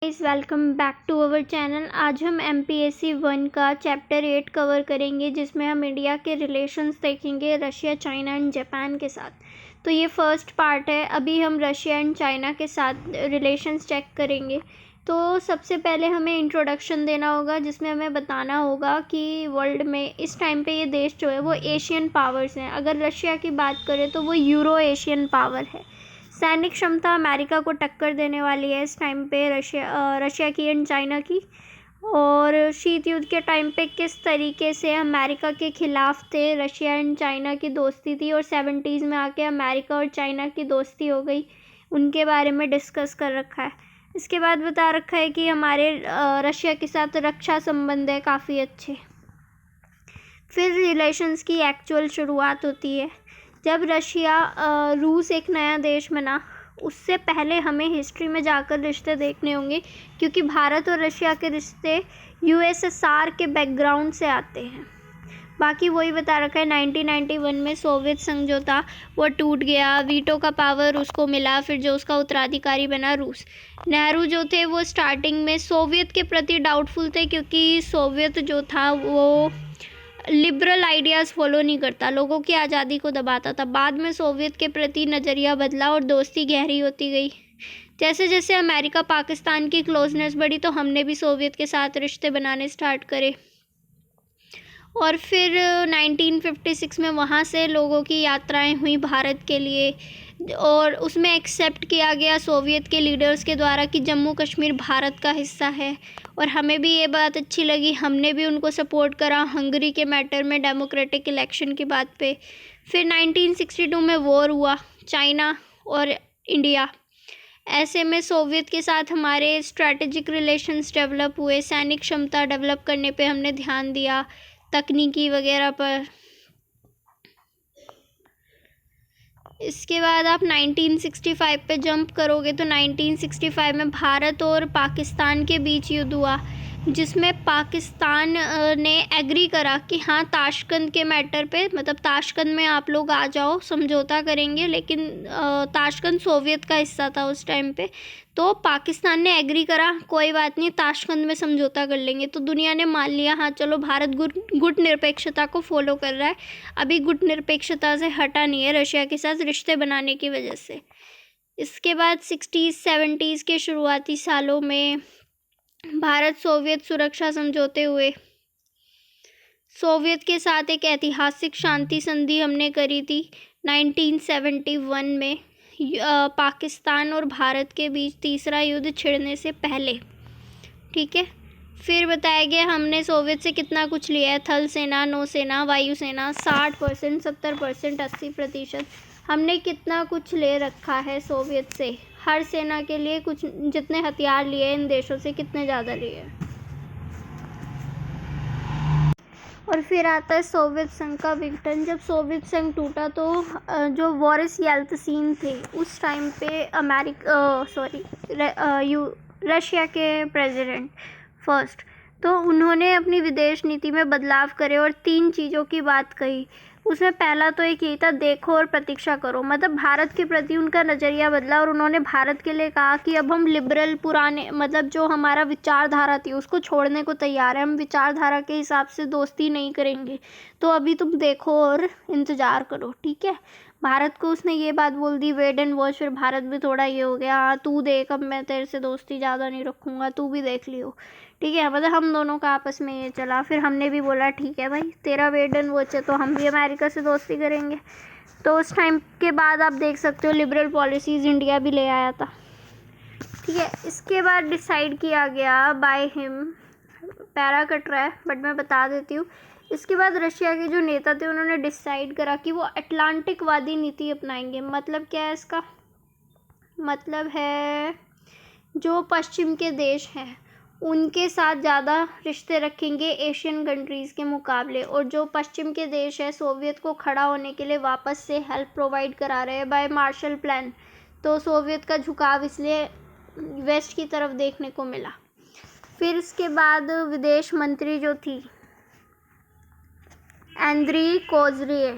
इस welcome back to our channel. आज हम MPSC 1 का चैप्टर 8 कवर करेंगे, जिसमें हम इंडिया के रिलेशंस देखेंगे रशिया, चाइना एंड जापान के साथ। तो ये फर्स्ट पार्ट है। अभी हम रशिया एंड चाइना के साथ रिलेशंस चेक करेंगे। तो सबसे पहले हमें इंट्रोडक्शन देना होगा, जिसमें हमें बताना होगा कि वर्ल्ड में इस टाइम पे ये देश जो है वो एशियन पावर्स हैं। अगर रशिया की बात करें तो वो यूरो एशियन पावर है। सैनिक क्षमता अमेरिका को टक्कर देने वाली है इस टाइम पे रशिया की एंड चाइना की। और शीत युद्ध के टाइम पे किस तरीके से अमेरिका के ख़िलाफ़ थे, रशिया एंड चाइना की दोस्ती थी और 70s में आके अमेरिका और चाइना की दोस्ती हो गई, उनके बारे में डिस्कस कर रखा है। इसके बाद बता रखा है कि हमारे रशिया के साथ रक्षा संबंध है काफ़ी अच्छे। फिर रिलेशंस की एक्चुअल शुरुआत होती है जब रूस एक नया देश बना। उससे पहले हमें हिस्ट्री में जाकर रिश्ते देखने होंगे, क्योंकि भारत और रशिया के रिश्ते USSR के बैकग्राउंड से आते हैं। बाकी वही बता रखा है। 1991 में सोवियत संघ जो था वो टूट गया, वीटो का पावर उसको मिला, फिर जो उसका उत्तराधिकारी बना रूस। नेहरू जो थे वो स्टार्टिंग में सोवियत के प्रति डाउटफुल थे, क्योंकि सोवियत जो था वो लिबरल आइडियाज़ फॉलो नहीं करता, लोगों की आज़ादी को दबाता था। बाद में सोवियत के प्रति नज़रिया बदला और दोस्ती गहरी होती गई। जैसे जैसे अमेरिका पाकिस्तान की क्लोजनेस बढ़ी, तो हमने भी सोवियत के साथ रिश्ते बनाने स्टार्ट करे। और फिर 1956 में वहाँ से लोगों की यात्राएं हुई भारत के लिए, और उसमें एक्सेप्ट किया गया सोवियत के लीडर्स के द्वारा कि जम्मू कश्मीर भारत का हिस्सा है। और हमें भी ये बात अच्छी लगी, हमने भी उनको सपोर्ट करा हंगरी के मैटर में डेमोक्रेटिक इलेक्शन की बात पे। फिर 1962 में वॉर हुआ चाइना और इंडिया। ऐसे में सोवियत के साथ हमारे स्ट्रैटेजिक रिलेशंस डेवलप हुए, सैनिक क्षमता डेवलप करने पे हमने ध्यान दिया, तकनीकी वगैरह पर। इसके बाद आप 1965 पे जंप करोगे तो 1965 में भारत और पाकिस्तान के बीच युद्ध हुआ, जिसमें पाकिस्तान ने एग्री करा कि हाँ, ताशकंद के मैटर पे, मतलब ताशकंद में आप लोग आ जाओ, समझौता करेंगे। लेकिन ताशकंद सोवियत का हिस्सा था उस टाइम पे, तो पाकिस्तान ने एग्री करा, कोई बात नहीं, ताशकंद में समझौता कर लेंगे। तो दुनिया ने मान लिया, हाँ चलो, भारत गुट निरपेक्षता को फॉलो कर रहा है, अभी गुट निरपेक्षता से हटा नहीं है रशिया के साथ रिश्ते बनाने की वजह से। इसके बाद 60s 70s के शुरुआती सालों में भारत सोवियत सुरक्षा समझौते हुए। सोवियत के साथ एक ऐतिहासिक शांति संधि हमने करी थी 1971 में, पाकिस्तान और भारत के बीच तीसरा युद्ध छिड़ने से पहले। ठीक है। फिर बताया गया हमने सोवियत से कितना कुछ लिया है, थल सेना, नौसेना, वायुसेना, 60%, 70%, 80%, हमने कितना कुछ ले रखा है सोवियत से। हर सेना के लिए कुछ, जितने हथियार लिए इन देशों से, कितने ज़्यादा लिए। और फिर आता है सोवियत संघ का विघटन। जब सोवियत संघ टूटा तो जो बोरिस येल्त्सिन थे उस टाइम पे रशिया के प्रेसिडेंट फर्स्ट, तो उन्होंने अपनी विदेश नीति में बदलाव करे और 3 चीज़ों की बात कही। उसमें पहला तो एक यही था, देखो और प्रतीक्षा करो। मतलब भारत के प्रति उनका नज़रिया बदला और उन्होंने भारत के लिए कहा कि अब हम लिबरल, पुराने, मतलब जो हमारा विचारधारा थी उसको छोड़ने को तैयार है, हम विचारधारा के हिसाब से दोस्ती नहीं करेंगे, तो अभी तुम देखो और इंतज़ार करो। ठीक है। भारत को उसने ये बात बोल दी, वेट एंड वॉच। फिर भारत भी थोड़ा ये हो गया, हाँ तू देख, अब मैं तेरे से दोस्ती ज़्यादा नहीं रखूँगा, तू भी देख लियो। ठीक है। मतलब हम दोनों का आपस में ये चला। फिर हमने भी बोला ठीक है भाई, तेरा वेट एंड वॉच है तो हम भी अमेरिका से दोस्ती करेंगे। तो उस टाइम के बाद आप देख सकते हो लिबरल पॉलिसीज़ इंडिया भी ले आया था। ठीक है। इसके बाद डिसाइड किया गया बाय हिम, पैरा कट रहा है बट मैं बता देती हूँ। इसके बाद रशिया के जो नेता थे उन्होंने डिसाइड करा कि वो अटलांटिकवादी नीति अपनाएंगे। मतलब क्या है इसका? मतलब है जो पश्चिम के देश हैं उनके साथ ज़्यादा रिश्ते रखेंगे एशियन कंट्रीज़ के मुकाबले, और जो पश्चिम के देश है सोवियत को खड़ा होने के लिए वापस से हेल्प प्रोवाइड करा रहे हैं बाय मार्शल प्लान। तो सोवियत का झुकाव इसलिए वेस्ट की तरफ देखने को मिला। फिर इसके बाद विदेश मंत्री जो थी एंड्री कोज़रिए,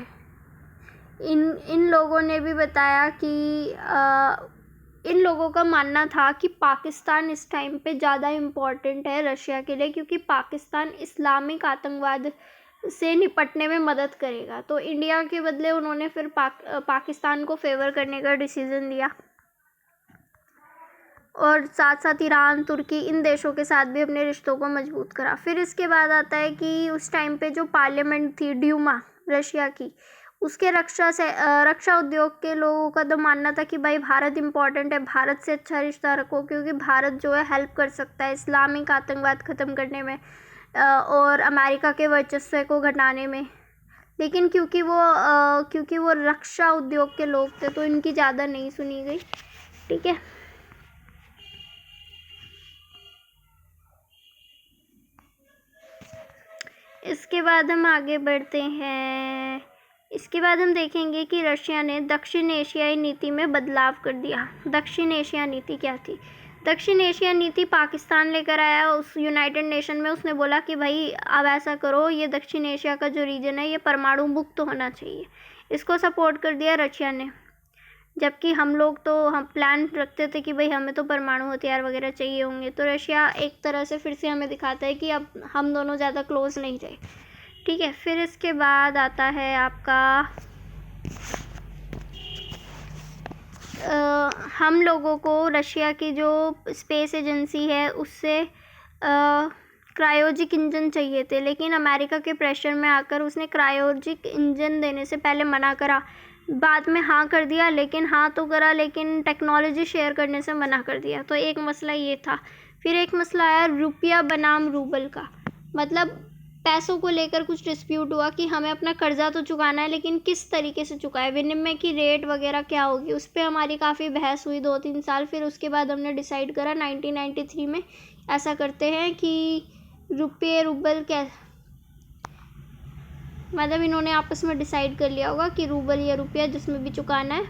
इन लोगों ने भी बताया कि इन लोगों का मानना था कि पाकिस्तान इस टाइम पे ज़्यादा इम्पोर्टेंट है रशिया के लिए, क्योंकि पाकिस्तान इस्लामिक आतंकवाद से निपटने में मदद करेगा। तो इंडिया के बदले उन्होंने फिर पाकिस्तान को फेवर करने का डिसीज़न लिया, और साथ साथ ईरान, तुर्की, इन देशों के साथ भी अपने रिश्तों को मजबूत करा। फिर इसके बाद आता है कि उस टाइम पे जो पार्लियामेंट थी ड्यूमा रशिया की, उसके रक्षा उद्योग के लोगों का तो मानना था कि भाई भारत इम्पोर्टेंट है, भारत से अच्छा रिश्ता रखो, क्योंकि भारत जो है हेल्प कर सकता है इस्लामिक आतंकवाद ख़त्म करने में और अमेरिका के वर्चस्व को घटाने में। लेकिन क्योंकि वो रक्षा उद्योग के लोग थे तो इनकी ज़्यादा नहीं सुनी गई। ठीक है, इसके बाद हम आगे बढ़ते हैं। इसके बाद हम देखेंगे कि रशिया ने दक्षिण एशियाई नीति में बदलाव कर दिया। दक्षिण एशिया नीति क्या थी? दक्षिण एशिया नीति पाकिस्तान लेकर आया उस यूनाइटेड नेशन में। उसने बोला कि भाई अब ऐसा करो, ये दक्षिण एशिया का जो रीजन है ये परमाणु मुक्त होना चाहिए। इसको सपोर्ट कर दिया रशिया ने, जबकि हम लोग तो हम प्लान रखते थे कि भाई हमें तो परमाणु हथियार वगैरह चाहिए होंगे। तो रशिया एक तरह से फिर से हमें दिखाता है कि अब हम दोनों ज़्यादा क्लोज नहीं रहे। ठीक है, फिर इसके बाद आता है आपका हम लोगों को रशिया की जो स्पेस एजेंसी है उससे क्रायोजिक इंजन चाहिए थे, लेकिन अमेरिका के प्रेशर में आकर उसने क्रायोजिक इंजन देने से पहले मना करा। बाद में हाँ कर दिया, लेकिन हाँ तो करा लेकिन टेक्नोलॉजी शेयर करने से मना कर दिया। तो एक मसला ये था। फिर एक मसला आया रुपया बनाम रूबल का, मतलब पैसों को लेकर कुछ डिस्प्यूट हुआ कि हमें अपना कर्जा तो चुकाना है, लेकिन किस तरीके से चुकाए, विनिमय की रेट वगैरह क्या होगी, उस पर हमारी काफ़ी बहस हुई 2-3 साल। फिर उसके बाद हमने डिसाइड करा 1993 में ऐसा करते हैं कि रुपये रूबल क्या, मतलब इन्होंने आपस में डिसाइड कर लिया होगा कि रूबल या रुपया जिसमें भी चुकाना है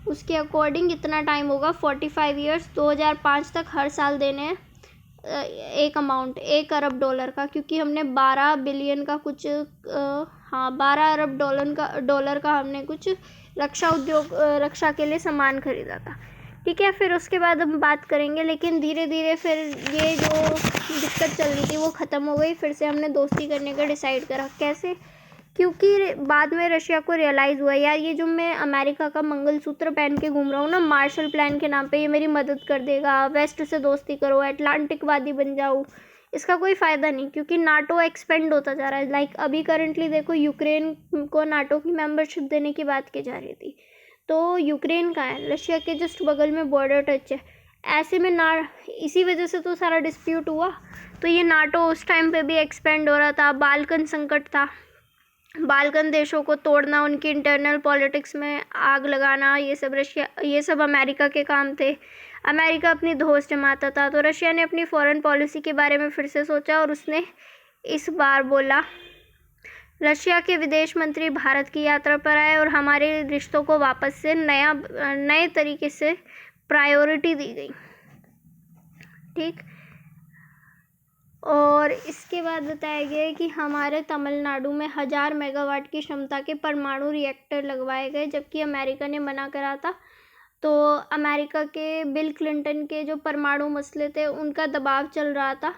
उसके अकॉर्डिंग इतना टाइम होगा, 45 ईयर्स, 2005 तक हर साल देने हैं एक अमाउंट, $1 अरब का, क्योंकि हमने 12 बिलियन का कुछ 12 अरब डॉलर का हमने कुछ रक्षा के लिए सामान खरीदा था। ठीक है, फिर उसके बाद हम बात करेंगे, लेकिन धीरे धीरे फिर ये जो दिक्कत चल रही थी वो ख़त्म हो गई। फिर से हमने दोस्ती करने का डिसाइड करा। कैसे? क्योंकि बाद में रशिया को रियलाइज़ हुआ यार ये जो मैं अमेरिका का मंगलसूत्र पहन के घूम रहा हूँ ना मार्शल प्लान के नाम पे, ये मेरी मदद कर देगा, वेस्ट से दोस्ती करो, अटलांटिकवादी बन जाऊँ, इसका कोई फ़ायदा नहीं, क्योंकि नाटो एक्सपेंड होता जा रहा है। लाइक अभी करंटली देखो यूक्रेन को नाटो की मेंबरशिप देने की बात की जा रही थी, तो यूक्रेन कहाँ है? रशिया के जस्ट बगल में बॉर्डर टच है। ऐसे में इसी वजह से तो सारा डिस्प्यूट हुआ। तो ये नाटो उस टाइम पे भी एक्सपेंड हो रहा था। बाल्कन संकट था, बाल्कन देशों को तोड़ना, उनकी इंटरनल पॉलिटिक्स में आग लगाना, ये सब अमेरिका के काम थे। अमेरिका अपनी धौंस जमाता था। तो रशिया ने अपनी फॉरेन पॉलिसी के बारे में फिर से सोचा और उसने इस बार बोला, रशिया के विदेश मंत्री भारत की यात्रा पर आए और हमारे रिश्तों को वापस से नए तरीके से प्रायोरिटी दी गई। ठीक, और इसके बाद बताया गया है कि हमारे तमिलनाडु में 1000 मेगावाट की क्षमता के परमाणु रिएक्टर लगवाए गए, जबकि अमेरिका ने मना करा था। तो अमेरिका के बिल क्लिंटन के जो परमाणु मसले थे उनका दबाव चल रहा था।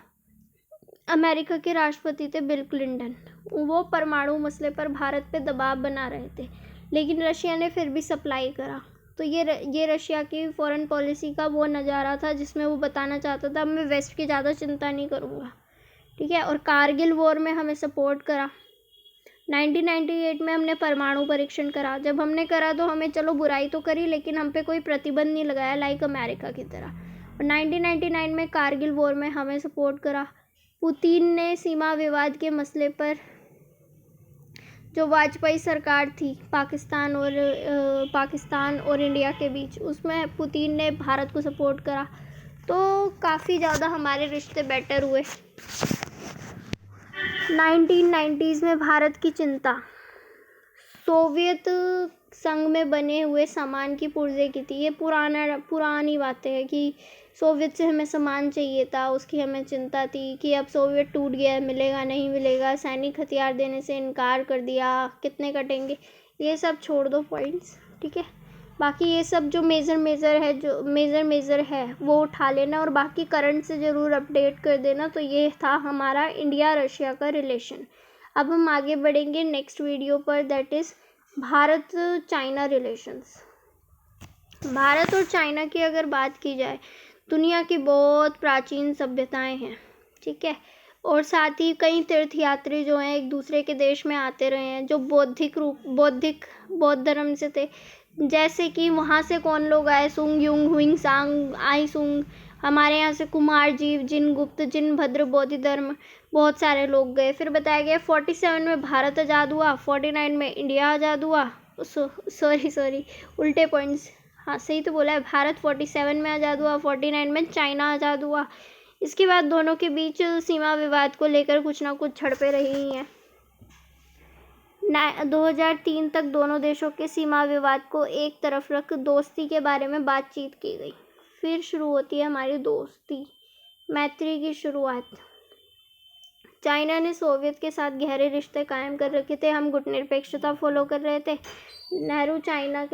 अमेरिका के राष्ट्रपति थे बिल क्लिंटन, वो परमाणु मसले पर भारत पे दबाव बना रहे थे, लेकिन रशिया ने फिर भी सप्लाई करा। तो ये रशिया की फॉरेन पॉलिसी का वो नज़ारा था जिसमें वो बताना चाहता था मैं वेस्ट की ज़्यादा चिंता नहीं करूँगा। ठीक है, और कारगिल वॉर में हमें सपोर्ट करा। 1998 में हमने परमाणु परीक्षण करा। जब हमने करा तो हमें चलो बुराई तो करी, लेकिन हम पे कोई प्रतिबंध नहीं लगाया लाइक अमेरिका की तरह। और 1999 में कारगिल वॉर में हमें सपोर्ट करा। पुतिन ने सीमा विवाद के मसले पर, जो वाजपेयी सरकार थी पाकिस्तान और इंडिया के बीच, उसमें पुतिन ने भारत को सपोर्ट करा। तो काफ़ी ज़्यादा हमारे रिश्ते बेटर हुए। 1990s में भारत की चिंता सोवियत संघ में बने हुए सामान की पुर्जे की थी। ये पुरानी बातें हैं कि सोवियत से हमें सामान चाहिए था, उसकी हमें चिंता थी कि अब सोवियत टूट गया, मिलेगा नहीं मिलेगा, सैनिक हथियार देने से इनकार कर दिया, कितने कटेंगे, ये सब छोड़ दो पॉइंट्स। ठीक है, बाकी ये सब जो मेजर है वो उठा लेना, और बाकी करंट से ज़रूर अपडेट कर देना। तो ये था हमारा इंडिया रशिया का रिलेशन। अब हम आगे बढ़ेंगे नेक्स्ट वीडियो पर, that is Bharat China relations. Bharat और चाइना की अगर बात की जाए, दुनिया की बहुत प्राचीन सभ्यताएं हैं, ठीक है। और साथ ही कई तीर्थयात्री जो हैं एक दूसरे के देश में आते रहे हैं, जो बौद्ध धर्म से थे। जैसे कि वहाँ से कौन लोग आए, सुंग युंग हुइंग सांग आई सुंग, हमारे यहाँ से कुमार जीव, जिन गुप्त, जिन भद्र, बोधि धर्म, बहुत सारे लोग गए। फिर बताया गया 47 में भारत आज़ाद हुआ, 49 में इंडिया आज़ाद हुआ। सॉरी उल्टे पॉइंट्स, हाँ सही तो बोला है। भारत 47 में आज़ाद हुआ, 49 में चाइना आज़ाद हुआ। इसके बाद दोनों के बीच सीमा विवाद को लेकर कुछ ना कुछ झड़पें रही हैं। 2003 तक दोनों देशों के सीमा विवाद को एक तरफ रख दोस्ती के बारे में बातचीत की गई। फिर शुरू होती है हमारी दोस्ती, मैत्री की शुरुआत। चाइना ने सोवियत के साथ गहरे रिश्ते कायम कर रखे थे। हम गुटनिरपेक्षता फॉलो कर रहे थे। नेहरू चाइना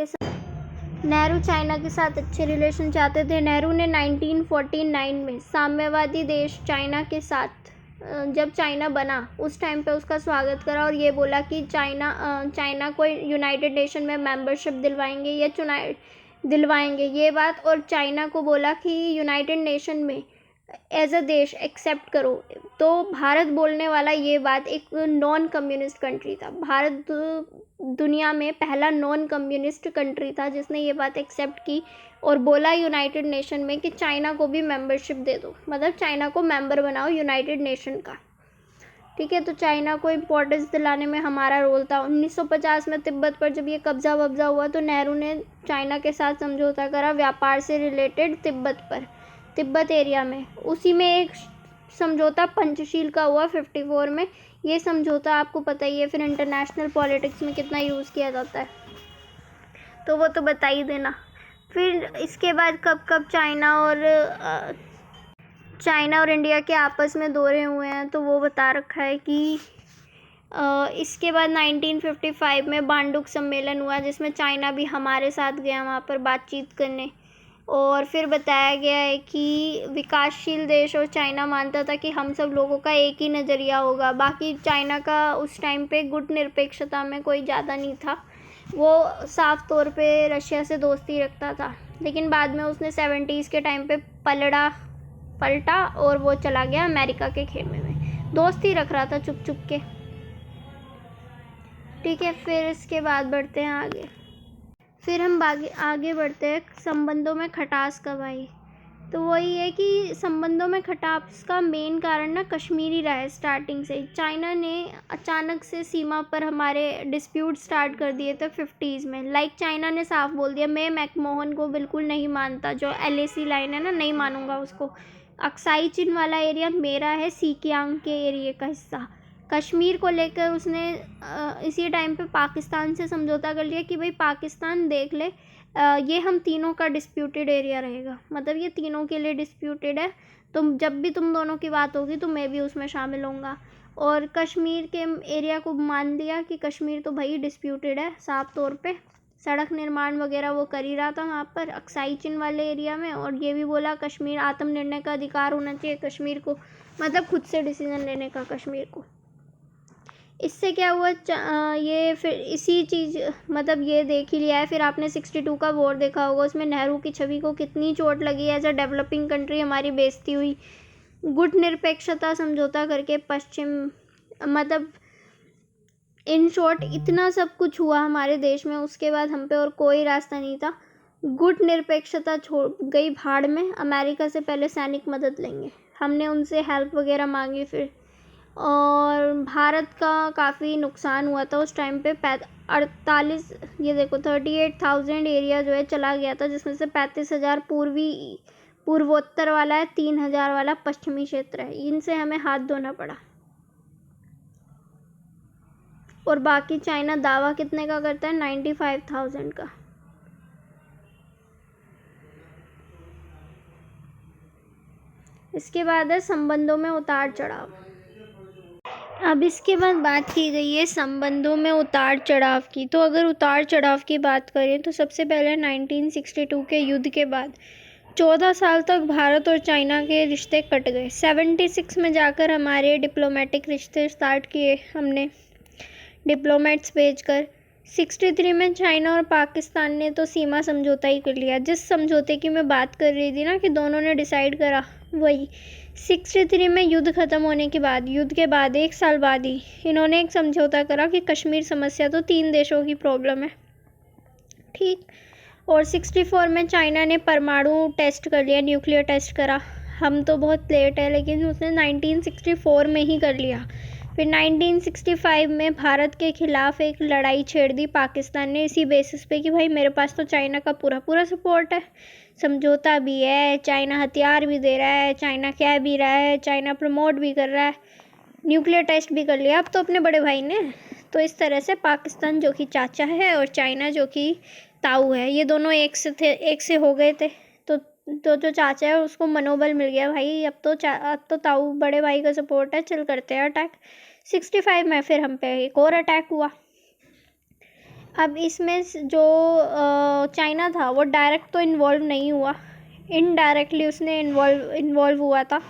के साथ अच्छे रिलेशन चाहते थे। नेहरू ने 1949 में साम्यवादी देश चाइना के साथ जब चाइना बना उस टाइम पे उसका स्वागत करा, और ये बोला कि चाइना को यूनाइटेड नेशन में मेंबरशिप दिलवाएंगे ये बात, और चाइना को बोला कि यूनाइटेड नेशन में एज अ देश एक्सेप्ट करो। तो भारत बोलने वाला ये बात, एक नॉन कम्युनिस्ट कंट्री था। भारत दुनिया में पहला नॉन कम्युनिस्ट कंट्री था जिसने ये बात एक्सेप्ट की और बोला यूनाइटेड नेशन में कि चाइना को भी मेंबरशिप दे दो, मतलब चाइना को मेंबर बनाओ यूनाइटेड नेशन का, ठीक है। तो चाइना को इम्पोर्टेंस दिलाने में हमारा रोल था। 1950 में तिब्बत पर जब ये कब्जा वब्जा हुआ तो नेहरू ने चाइना के साथ समझौता करा व्यापार से रिलेटेड तिब्बत एरिया में। उसी में एक समझौता पंचशील का हुआ 54 में। ये समझौता आपको पता ही है फिर इंटरनेशनल पॉलिटिक्स में कितना यूज़ किया जाता है, तो वो तो बता ही देना। फिर इसके बाद कब चाइना और इंडिया के आपस में दौरे हुए हैं तो वो बता रखा है कि इसके बाद 1955 में बांडुक सम्मेलन हुआ जिसमें चाइना भी हमारे साथ गया वहाँ पर बातचीत करने। और फिर बताया गया है कि विकासशील देश और चाइना मानता था कि हम सब लोगों का एक ही नज़रिया होगा। बाकी चाइना का उस टाइम पे गुटनिरपेक्षता में कोई ज़्यादा नहीं था, वो साफ तौर पे रशिया से दोस्ती रखता था। लेकिन बाद में उसने 70s के टाइम पे पलटा और वो चला गया अमेरिका के खेमे में। दोस्ती रख रहा था चुप चुप के, ठीक है। फिर इसके बाद बढ़ते हैं आगे। फिर हम आगे बढ़ते हैं संबंधों में खटास कब आई। तो वही है कि संबंधों में खटास का मेन कारण ना कश्मीर ही रहा है स्टार्टिंग से। चाइना ने अचानक से सीमा पर हमारे डिस्प्यूट स्टार्ट कर दिए थे 50s में। चाइना ने साफ बोल दिया, मैं मैकमोहन को बिल्कुल नहीं मानता, जो LAC लाइन है ना, नहीं मानूंगा उसको। अक्साई चिन वाला एरिया मेरा है, सीकियांग के एरिया का हिस्सा। कश्मीर को लेकर उसने इसी टाइम पे पाकिस्तान से समझौता कर लिया कि भाई पाकिस्तान देख ले, ये हम तीनों का डिस्प्यूटेड एरिया रहेगा, मतलब ये तीनों के लिए डिस्प्यूटेड है, तो जब भी तुम दोनों की बात होगी तो मैं भी उसमें शामिल होऊंगा। और कश्मीर के एरिया को मान लिया कि कश्मीर तो भाई डिस्प्यूटेड है साफ तौर पे। सड़क निर्माण वगैरह वो कर ही रहा था वहाँ पर अक्साई चिन वाले एरिया में। और ये भी बोला कश्मीर आत्मनिर्णय का अधिकार होना चाहिए कश्मीर को, मतलब खुद से डिसीजन लेने का कश्मीर को। इससे क्या हुआ, ये फिर इसी चीज़ मतलब ये देख ही लिया है। फिर आपने 62 का वॉर देखा होगा, उसमें नेहरू की छवि को कितनी चोट लगी। एज अ डेवलपिंग कंट्री हमारी बेइज्जती हुई। गुटनिरपेक्षता समझौता करके पश्चिम, मतलब इन शॉर्ट इतना सब कुछ हुआ हमारे देश में, उसके बाद हम पे और कोई रास्ता नहीं था। गुटनिरपेक्षता छोड़ गई भाड़ में। अमेरिका से पहले सैनिक मदद लेंगे, हमने उनसे हेल्प वगैरह मांगी फिर। और भारत का काफ़ी नुकसान हुआ था उस टाइम पे। 38,000 एरिया जो है चला गया था, जिसमें से 35,000 पूर्वोत्तर वाला है, 3,000 वाला पश्चिमी क्षेत्र है। इनसे हमें हाथ धोना पड़ा। और बाकी चाइना दावा कितने का करता है, 95,000 का। इसके बाद है संबंधों में उतार चढ़ाव। अब इसके बाद बात की गई है संबंधों में उतार चढ़ाव की। तो अगर उतार चढ़ाव की बात करें तो सबसे पहले 1962 के युद्ध के बाद 14 साल तक भारत और चाइना के रिश्ते कट गए। 76 में जाकर हमारे डिप्लोमेटिक रिश्ते स्टार्ट किए हमने, डिप्लोमेट्स भेजकर। 63 में चाइना और पाकिस्तान ने तो सीमा समझौता ही कर लिया। जिस समझौते की मैं बात कर रही थी ना कि दोनों ने डिसाइड करा, वही 63 में युद्ध ख़त्म होने के बाद, युद्ध के बाद 1 साल बाद ही इन्होंने एक समझौता करा कि कश्मीर समस्या तो 3 देशों की प्रॉब्लम है, ठीक। और 64 में चाइना ने परमाणु टेस्ट कर लिया, न्यूक्लियर टेस्ट करा। हम तो बहुत लेट है, लेकिन उसने 1964 में ही कर लिया। फिर 1965 में भारत के खिलाफ एक लड़ाई छेड़ दी पाकिस्तान ने, इसी बेसिस पे कि भाई मेरे पास तो चाइना का पूरा पूरा सपोर्ट है, समझौता भी है, चाइना हथियार भी दे रहा है, चाइना कह भी रहा है, चाइना प्रमोट भी कर रहा है, न्यूक्लियर टेस्ट भी कर लिया अब तो अपने बड़े भाई ने। तो इस तरह से पाकिस्तान जो कि चाचा है और चाइना जो कि ताऊ है, ये दोनों एक से हो गए थे। तो जो चाचा है उसको मनोबल मिल गया, भाई अब तो ताऊ बड़े भाई का सपोर्ट है, चल करते हैं अटैक। 65 में फिर हम पे एक और अटैक हुआ। अब इसमें जो चाइना था वो डायरेक्ट तो इन्वॉल्व नहीं हुआ, इनडायरेक्टली उसने इन्वॉल्व हुआ था।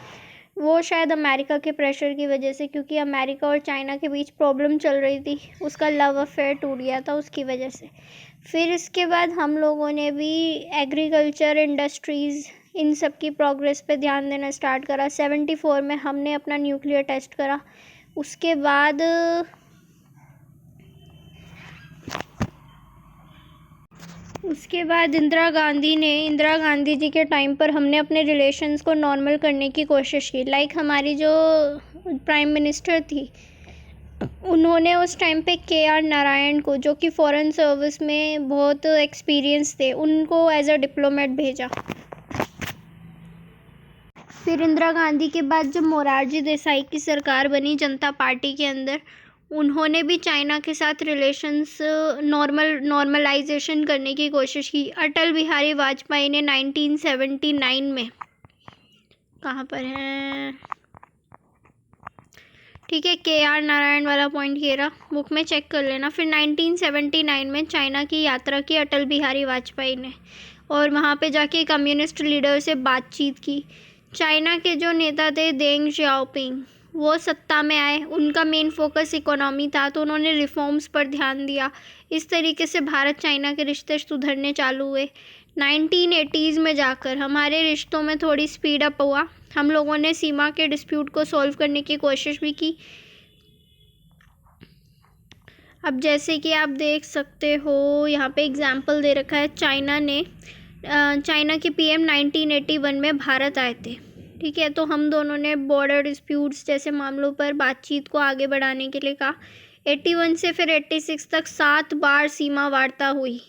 वो शायद अमेरिका के प्रेशर की वजह से, क्योंकि अमेरिका और चाइना के बीच प्रॉब्लम चल रही थी, उसका लव अफेयर टूट गया था उसकी वजह से। फिर इसके बाद हम लोगों ने भी एग्रीकल्चर, इंडस्ट्रीज़, इन सब की प्रोग्रेस पे ध्यान देना स्टार्ट करा। 74 में हमने अपना न्यूक्लियर टेस्ट करा। उसके बाद इंदिरा गांधी जी के टाइम पर हमने अपने रिलेशंस को नॉर्मल करने की कोशिश की। लाइक हमारी जो प्राइम मिनिस्टर थी, उन्होंने उस टाइम पे KR नारायण को, जो कि फॉरेन सर्विस में बहुत एक्सपीरियंस थे, उनको एज अ डिप्लोमेट भेजा। फिर इंदिरा गांधी के बाद जब मोरारजी देसाई की सरकार बनी जनता पार्टी के अंदर, उन्होंने भी चाइना के साथ रिलेशंस नॉर्मलाइजेशन करने की कोशिश की। अटल बिहारी वाजपेयी ने 1979 में, कहाँ पर है, ठीक है, KR नारायण वाला पॉइंट ये रहा, बुक में चेक कर लेना। फिर 1979 में चाइना की यात्रा की अटल बिहारी वाजपेयी ने, और वहाँ पे जाके कम्युनिस्ट लीडर से बातचीत की। चाइना के जो नेता थे देंग जियाओपिंग, वो सत्ता में आए, उनका मेन फोकस इकोनॉमी था, तो उन्होंने रिफॉर्म्स पर ध्यान दिया। इस तरीके से भारत चाइना के रिश्ते सुधरने चालू हुए। 1980s में जाकर हमारे रिश्तों में थोड़ी स्पीड अप हुआ। हम लोगों ने सीमा के डिस्प्यूट को सॉल्व करने की कोशिश भी की। अब जैसे कि आप देख सकते हो यहाँ पे एग्जाम्पल दे रखा है, चाइना के PM 1981 में भारत आए थे, ठीक है। तो हम दोनों ने बॉर्डर डिस्प्यूट्स जैसे मामलों पर बातचीत को आगे बढ़ाने के लिए कहा। 81 से फिर 86 तक 7 बार सीमा वार्ता हुई,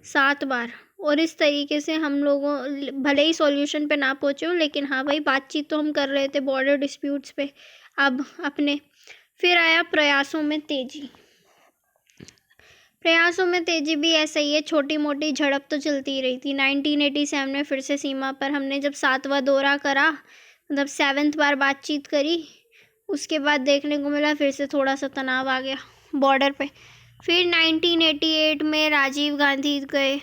7 बार। और इस तरीके से हम लोगों, भले ही सॉल्यूशन पे ना पहुँचे हो, लेकिन हाँ भाई बातचीत तो हम कर रहे थे बॉर्डर डिस्प्यूट्स पे अब अपने। फिर आया प्रयासों में तेज़ी। प्रयासों में तेज़ी भी ऐसा ही है, छोटी मोटी झड़प तो चलती ही रही थी। 1987 में फिर से सीमा पर हमने जब 7वां दौरा करा, मतलब 7th बार बातचीत करी, उसके बाद देखने को मिला फिर से थोड़ा सा तनाव आ गया बॉर्डर पे। फिर 1988 में राजीव गांधी गए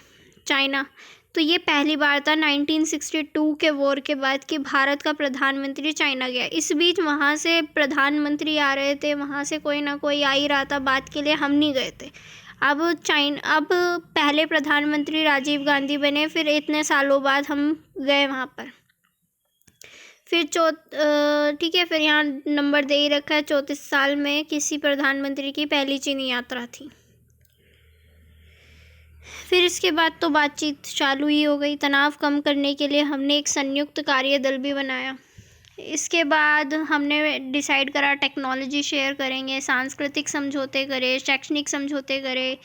चाइना। तो ये पहली बार था 1962 के वॉर के बाद कि भारत का प्रधानमंत्री चाइना गया। इस बीच वहाँ से प्रधानमंत्री आ रहे थे, वहाँ से कोई ना कोई आ ही रहा था बात के लिए, हम नहीं गए थे। अब पहले प्रधानमंत्री राजीव गांधी बने, फिर इतने सालों बाद हम गए वहाँ पर। फिर ठीक है, फिर यहाँ नंबर दे ही रखा है, 34 साल में किसी प्रधानमंत्री की पहली चीनी यात्रा थी। फिर इसके बाद तो बातचीत चालू ही हो गई। तनाव कम करने के लिए हमने एक संयुक्त कार्यदल भी बनाया। इसके बाद हमने डिसाइड करा टेक्नोलॉजी शेयर करेंगे, सांस्कृतिक समझौते करें, शैक्षणिक समझौते करें।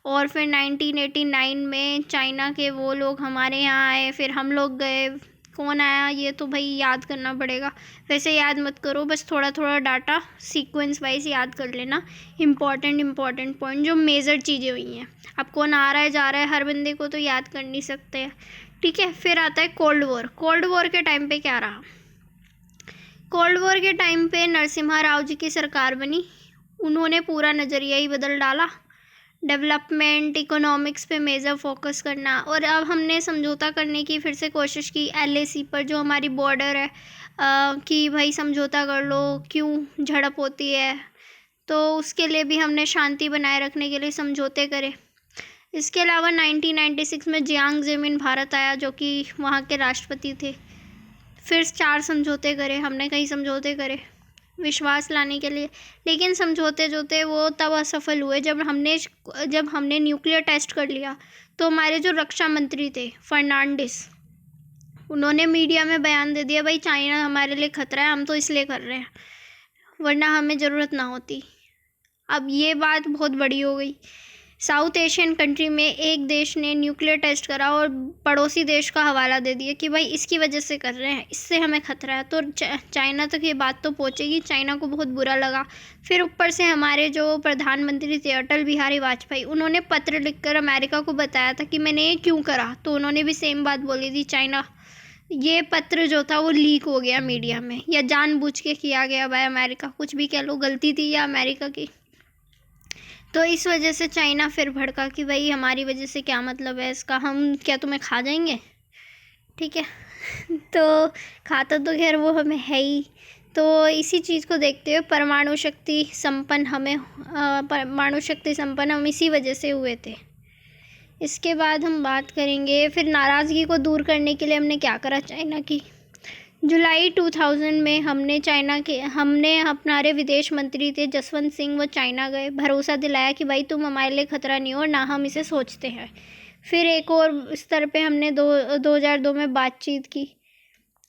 और फिर 1989 में चाइना के वो लोग हमारे यहाँ आए, फिर हम लोग गए। कौन आया ये तो भाई याद करना पड़ेगा, वैसे याद मत करो, बस थोड़ा थोड़ा डाटा सीक्वेंस वाइज याद कर लेना, इम्पॉर्टेंट पॉइंट जो मेजर चीज़ें हुई हैं। अब कौन आ रहा है जा रहा है हर बंदे को तो याद कर नहीं सकते, ठीक है। फिर आता है कोल्ड वॉर। कोल्ड वॉर के टाइम पे क्या रहा, कोल्ड वॉर के टाइम पे नरसिम्हा राव जी की सरकार बनी, उन्होंने पूरा नज़रिया ही बदल डाला, डेवलपमेंट इकोनॉमिक्स पे मेजर फोकस करना। और अब हमने समझौता करने की फिर से कोशिश की LAC पर, जो हमारी बॉर्डर है, कि भाई समझौता कर लो, क्यों झड़प होती है, तो उसके लिए भी हमने शांति बनाए रखने के लिए समझौते करे। इसके अलावा 1996 में जियांग जेमिन भारत आया, जो कि वहाँ के राष्ट्रपति थे। फिर 4 समझौते करे हमने, कई समझौते करे विश्वास लाने के लिए, लेकिन समझौते जो थे वो तब असफल हुए जब हमने न्यूक्लियर टेस्ट कर लिया। तो हमारे जो रक्षा मंत्री थे फर्नांडिस, उन्होंने मीडिया में बयान दे दिया, भाई चाइना हमारे लिए खतरा है, हम तो इसलिए कर रहे हैं, वरना हमें ज़रूरत ना होती। अब ये बात बहुत बड़ी हो गई। साउथ एशियन कंट्री में एक देश ने न्यूक्लियर टेस्ट करा और पड़ोसी देश का हवाला दे दिया कि भाई इसकी वजह से कर रहे हैं, इससे हमें खतरा है। तो चाइना तक ये बात तो पहुंचेगी, चाइना को बहुत बुरा लगा। फिर ऊपर से हमारे जो प्रधानमंत्री थे अटल बिहारी वाजपेयी, उन्होंने पत्र लिखकर अमेरिका को बताया था कि मैंने ये क्यों करा, तो उन्होंने भी सेम बात बोली थी। चाइना, ये पत्र जो था वो लीक हो गया मीडिया में, या जानबूझ के किया गया भाई, अमेरिका कुछ भी कह लो, गलती थी या अमेरिका की। तो इस वजह से चाइना फिर भड़का कि भाई हमारी वजह से क्या मतलब है इसका, हम क्या तुम्हें खा जाएंगे, ठीक है। तो खाता तो खैर वो हमें है ही। तो इसी चीज़ को देखते हुए परमाणु शक्ति संपन्न हम इसी वजह से हुए थे। इसके बाद हम बात करेंगे फिर नाराज़गी को दूर करने के लिए हमने क्या करा चाइना की। जुलाई 2000 में हमने हमारे विदेश मंत्री थे जसवंत सिंह, वो चाइना गए, भरोसा दिलाया कि भाई तुम हमारे लिए ख़तरा नहीं हो और ना हम इसे सोचते हैं। फिर एक और स्तर पे हमने 2002 में बातचीत की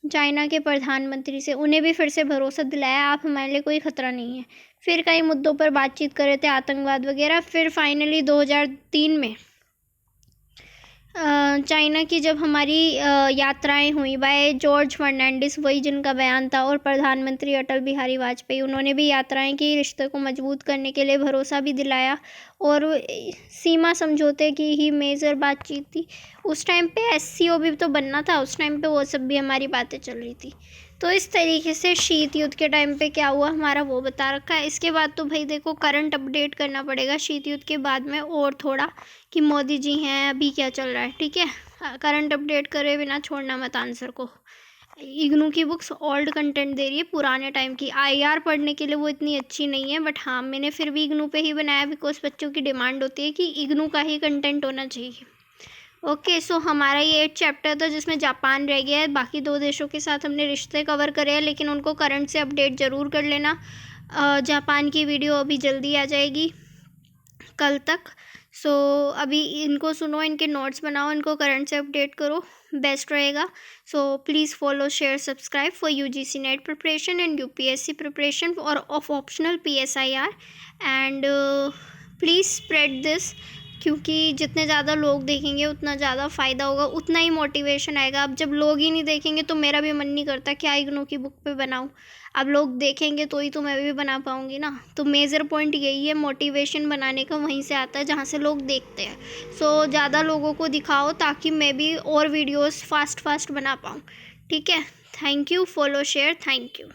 चाइना के प्रधानमंत्री से, उन्हें भी फिर से भरोसा दिलाया आप हमारे लिए कोई ख़तरा नहीं है। फिर कई मुद्दों पर बातचीत कर रहे थे, आतंकवाद वगैरह। फिर फाइनली 2003 में चाइना की जब हमारी यात्राएं हुई बाय जॉर्ज फर्नांडिस, वही जिनका बयान था, और प्रधानमंत्री अटल बिहारी वाजपेयी, उन्होंने भी यात्राएं की, रिश्ते को मजबूत करने के लिए भरोसा भी दिलाया। और सीमा समझौते की ही मेजर बातचीत थी। उस टाइम पे SCO भी तो बनना था, उस टाइम पे वो सब भी हमारी बातें चल रही थी। तो इस तरीके से शीत युद्ध के टाइम पे क्या हुआ हमारा वो बता रखा है। इसके बाद तो भाई देखो करंट अपडेट करना पड़ेगा शीत युद्ध के बाद में और थोड़ा, कि मोदी जी हैं अभी क्या चल रहा है, ठीक है। करंट अपडेट करे बिना छोड़ना मत आंसर को। इग्नू की बुक्स ओल्ड कंटेंट दे रही है, पुराने टाइम की। IR पढ़ने के लिए वो इतनी अच्छी नहीं है, बट हाँ मैंने फिर भी इग्नू पे ही बनाया, बिकॉज बच्चों की डिमांड होती है कि इग्नू का ही कंटेंट होना चाहिए। ओके, सो हमारा ये 8 चैप्टर था जिसमें जापान रह गया है। बाकी 2 देशों के साथ हमने रिश्ते कवर करे हैं, लेकिन उनको करंट से अपडेट ज़रूर कर लेना। जापान की वीडियो अभी जल्दी आ जाएगी कल तक। सो अभी इनको सुनो, इनके नोट्स बनाओ, इनको करंट से अपडेट करो, बेस्ट रहेगा। So please follow, share, subscribe for UGC net preparation and UPSC preparation और of optional PSIR। And please spread this, क्योंकि जितने ज़्यादा लोग देखेंगे उतना ज़्यादा फ़ायदा होगा, उतना ही मोटिवेशन आएगा। अब जब लोग ही नहीं देखेंगे तो मेरा भी मन नहीं करता क्या इग्नू की बुक पे बनाऊँ। अब लोग देखेंगे तो ही तो मैं भी बना पाऊँगी ना। तो मेजर पॉइंट यही है, मोटिवेशन बनाने का वहीं से आता है जहाँ से लोग देखते हैं। सो ज़्यादा लोगों को दिखाओ ताकि मैं भी और वीडियोज़ फास्ट बना पाऊँ, ठीक है। Thank you, follow, share, thank you.